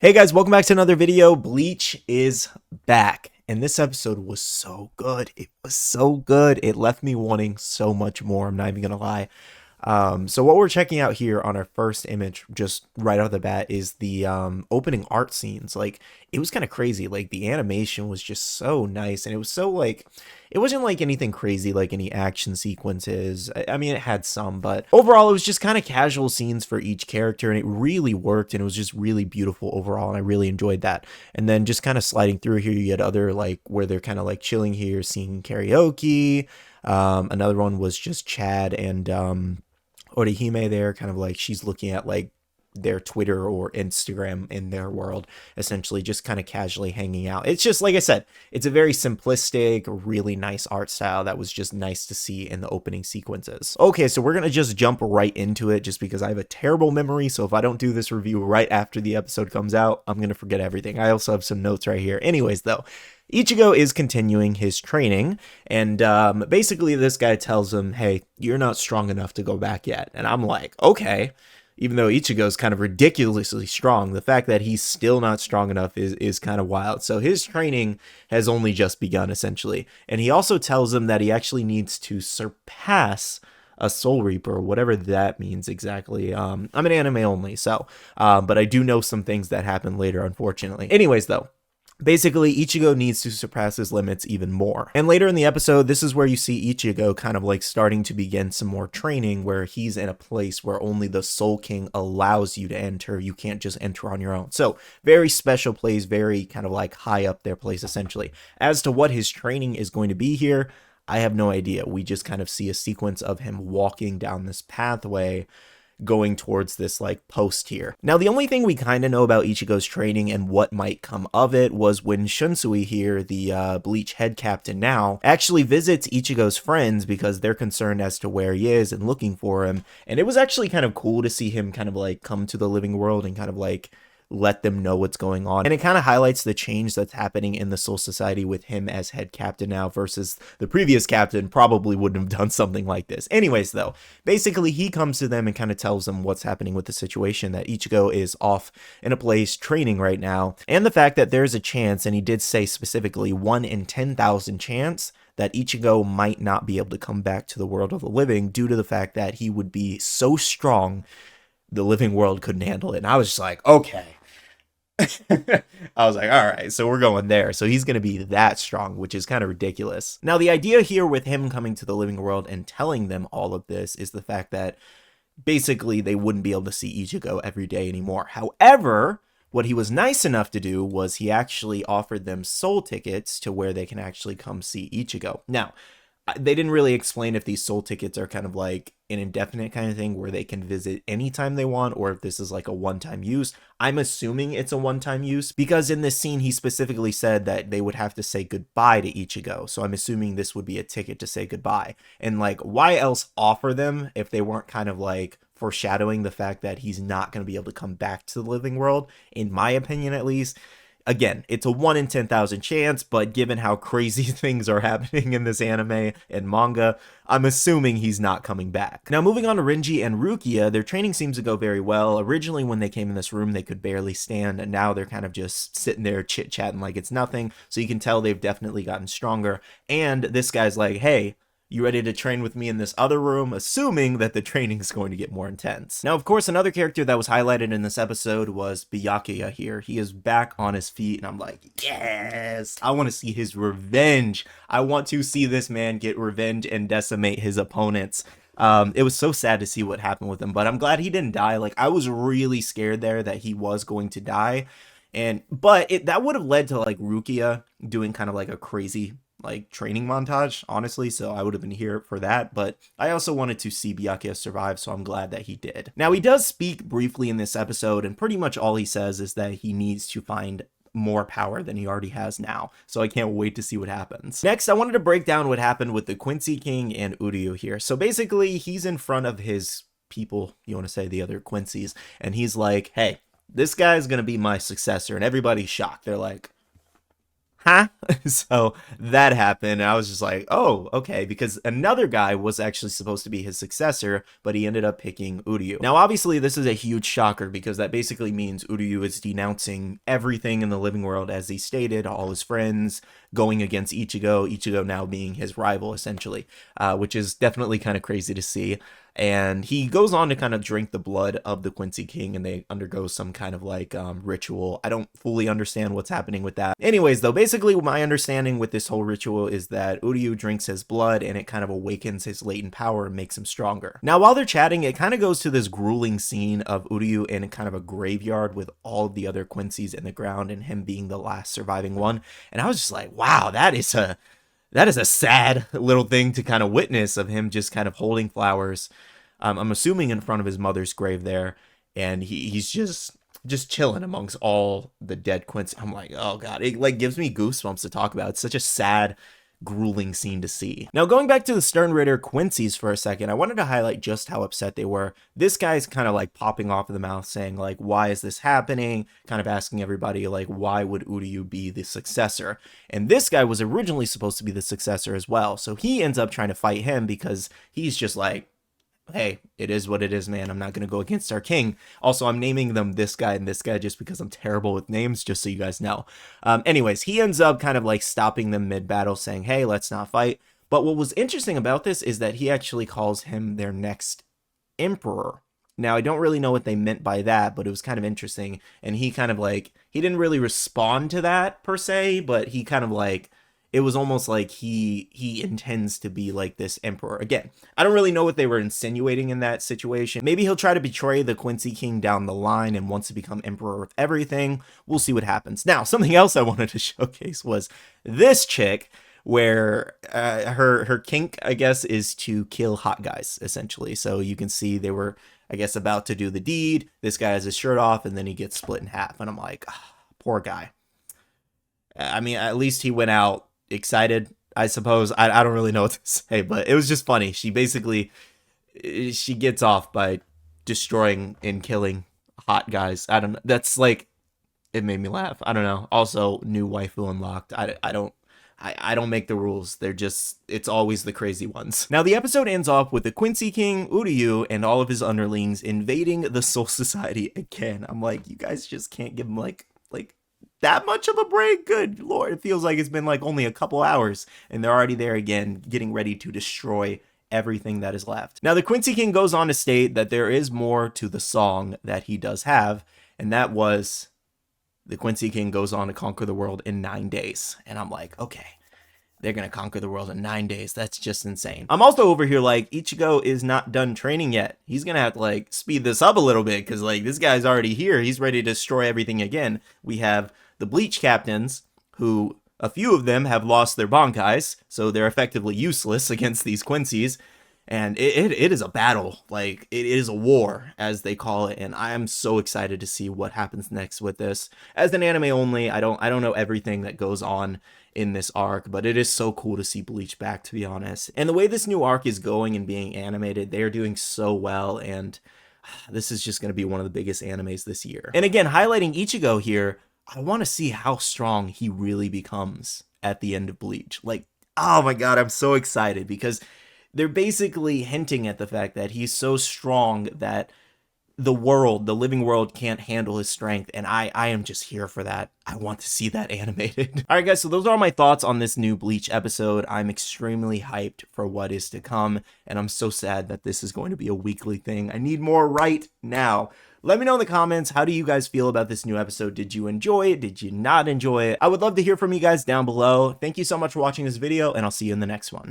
Hey guys, welcome back to another video. Bleach is back, and this episode was so good. It was so good. It left me wanting so much more. I'm not even gonna lie. So what we're checking out here on our first image, just right off the bat, is the opening art scenes. Like, it was kind of crazy. Like, the animation was just so nice, and it was so like, it wasn't like anything crazy, like any action sequences. I mean, it had some, but overall, it was just kind of casual scenes for each character, and it really worked, and it was just really beautiful overall, and I really enjoyed that. And then just kind of sliding through here, you get other like where they're kind of like chilling here, singing karaoke. Another one was just Chad and Orihime there, kind of like she's looking at like their Twitter or Instagram in their world, essentially just kind of casually hanging out. It's just like I said, it's a very simplistic, really nice art style that was just nice to see in the opening sequences. Okay, so we're gonna just jump right into it just because I have a terrible memory. So if I don't do this review right after the episode comes out, I'm gonna forget everything. I also have some notes right here. Anyways, though, Ichigo is continuing his training, and basically this guy tells him, hey, you're not strong enough to go back yet. And I'm like, okay. Even though Ichigo's kind of ridiculously strong, the fact that he's still not strong enough is kind of wild. So his training has only just begun, essentially. And he also tells him that he actually needs to surpass a Soul Reaper, whatever that means exactly. I'm an anime only, so, but I do know some things that happen later, unfortunately. Anyways, though, basically, Ichigo needs to surpass his limits even more. And later in the episode, this is where you see Ichigo kind of like starting to begin some more training where he's in a place where only the Soul King allows you to enter. You can't just enter on your own. So, very special place, very kind of like high up their place, essentially. As to what his training is going to be here, I have no idea. We just kind of see a sequence of him walking down this pathway going towards this like post here. Now, the only thing we kind of know about Ichigo's training and what might come of it was when Shunsui here, the Bleach head captain now, actually visits Ichigo's friends because they're concerned as to where he is and looking for him. And it was actually kind of cool to see him kind of like come to the living world and kind of like let them know what's going on. And it kind of highlights the change that's happening in the Soul Society with him as head captain now versus the previous captain probably wouldn't have done something like this. Anyways, though, basically he comes to them and kind of tells them what's happening with the situation, that Ichigo is off in a place training right now, and the fact that there's a chance, and he did say specifically 1 in 10,000 chance that Ichigo might not be able to come back to the world of the living due to the fact that he would be so strong the living world couldn't handle it. And I was just like, okay. I was like, all right, so we're going there. So he's going to be that strong, which is kind of ridiculous. Now, the idea here with him coming to the living world and telling them all of this is the fact that basically they wouldn't be able to see Ichigo every day anymore. However, what he was nice enough to do was he actually offered them soul tickets to where they can actually come see Ichigo. Now, they didn't really explain if these soul tickets are kind of like an indefinite kind of thing where they can visit anytime they want, or if this is like a one-time use. I'm assuming it's a one-time use because in this scene he specifically said that they would have to say goodbye to Ichigo. So I'm assuming this would be a ticket to say goodbye. And like, why else offer them if they weren't kind of like foreshadowing the fact that he's not going to be able to come back to the living world, in my opinion at least. Again, it's a 1 in 10,000 chance, but given how crazy things are happening in this anime and manga, I'm assuming he's not coming back. Now, moving on to Renji and Rukia, their training seems to go very well. Originally, when they came in this room, they could barely stand, and now they're kind of just sitting there chit-chatting like it's nothing, so you can tell they've definitely gotten stronger. And this guy's like, hey, you ready to train with me in this other room, assuming that the training is going to get more intense. Now, of course, another character that was highlighted in this episode was Byakuya here. He is back on his feet, and I'm like, yes! I want to see his revenge. I want to see this man get revenge and decimate his opponents. It was so sad to see what happened with him, but I'm glad he didn't die. Like, I was really scared there that he was going to die. But that would have led to like Rukia doing kind of like a crazy like training montage, honestly, so I would have been here for that, but I also wanted to see Byakuya survive, so I'm glad that he did. Now, he does speak briefly in this episode, and pretty much all he says is that he needs to find more power than he already has now, so I can't wait to see what happens. Next, I wanted to break down what happened with the Quincy King and Uryu here. So basically, he's in front of his people, you want to say the other Quincy's, and he's like, hey, this guy's gonna be my successor, and everybody's shocked. They're like, huh? So that happened. And I was just like, oh, okay, because another guy was actually supposed to be his successor, but he ended up picking Uryu. Now, obviously, this is a huge shocker because that basically means Uryu is denouncing everything in the living world, as he stated, all his friends, going against Ichigo, Ichigo now being his rival, essentially, which is definitely kind of crazy to see. And he goes on to kind of drink the blood of the Quincy King, and they undergo some kind of like ritual. I don't fully understand what's happening with that. Anyways, though, basically my understanding with this whole ritual is that Uryu drinks his blood and it kind of awakens his latent power and makes him stronger. Now, while they're chatting, it kind of goes to this grueling scene of Uryu in kind of a graveyard with all of the other Quincy's in the ground and him being the last surviving one. And I was just like, wow, that is a sad little thing to kind of witness, of him just kind of holding flowers. I'm assuming in front of his mother's grave there, and he's just chilling amongst all the dead Quincy. I'm like, oh god, it like gives me goosebumps to talk about. It's such a sad, grueling scene to see. Now, going back to the Stern Ritter Quincy's for a second, I wanted to highlight just how upset they were. This guy's kind of like popping off of the mouth saying like, why is this happening? Kind of asking everybody like, why would Uryu be the successor? And this guy was originally supposed to be the successor as well. So he ends up trying to fight him because he's just like, hey, it is what it is, man. I'm not going to go against our king. Also, I'm naming them this guy and this guy just because I'm terrible with names, just so you guys know. Anyways, he ends up kind of like stopping them mid-battle, saying, hey, let's not fight. But what was interesting about this is that he actually calls him their next emperor. Now, I don't really know what they meant by that, but it was kind of interesting. And he kind of like, he didn't really respond to that per se, but he kind of like, it was almost like he intends to be like this emperor. Again, I don't really know what they were insinuating in that situation. Maybe he'll try to betray the Quincy King down the line and wants to become emperor of everything. We'll see what happens. Now, something else I wanted to showcase was this chick, where her kink, I guess, is to kill hot guys, essentially. So you can see they were, I guess, about to do the deed. This guy has his shirt off, and then he gets split in half. And I'm like, oh, poor guy. I mean, at least he went out excited, I suppose. I don't really know what to say, but it was just funny. She basically, she gets off by destroying and killing hot guys. I don't know. That's like, it made me laugh. I don't know. Also, new waifu unlocked. I don't make the rules. They're just, it's always the crazy ones. Now, the episode ends off with the Quincy King, Uryu, and all of his underlings invading the Soul Society again. I'm like, you guys just can't give them like that much of a break? Good lord, it feels like it's been like only a couple hours and they're already there again, getting ready to destroy everything that is left. Now, the Quincy King goes on to state that there is more to the song that he does have, and that was, the Quincy King goes on to conquer the world in 9 days. And I'm like, okay, they're gonna conquer the world in 9 days. That's just insane. I'm also over here like, Ichigo is not done training yet. He's gonna have to like speed this up a little bit, because like this guy's already here. He's ready to destroy everything again. We have the Bleach captains, who a few of them have lost their Bankais, so they're effectively useless against these Quincy's. And it is a battle, like it is a war, as they call it, and I am so excited to see what happens next with this. As an anime only, I don't know everything that goes on in this arc, but it is so cool to see Bleach back, to be honest. And the way this new arc is going and being animated, they are doing so well, and this is just going to be one of the biggest animes this year. And again, highlighting Ichigo here, I want to see how strong he really becomes at the end of Bleach. Like, oh my god, I'm so excited, because they're basically hinting at the fact that he's so strong that the world, the living world, can't handle his strength, and I am just here for that. I want to see that animated. Alright guys, so those are all my thoughts on this new Bleach episode. I'm extremely hyped for what is to come, and I'm so sad that this is going to be a weekly thing. I need more right now. Let me know in the comments, how do you guys feel about this new episode? Did you enjoy it? Did you not enjoy it? I would love to hear from you guys down below. Thank you so much for watching this video, and I'll see you in the next one.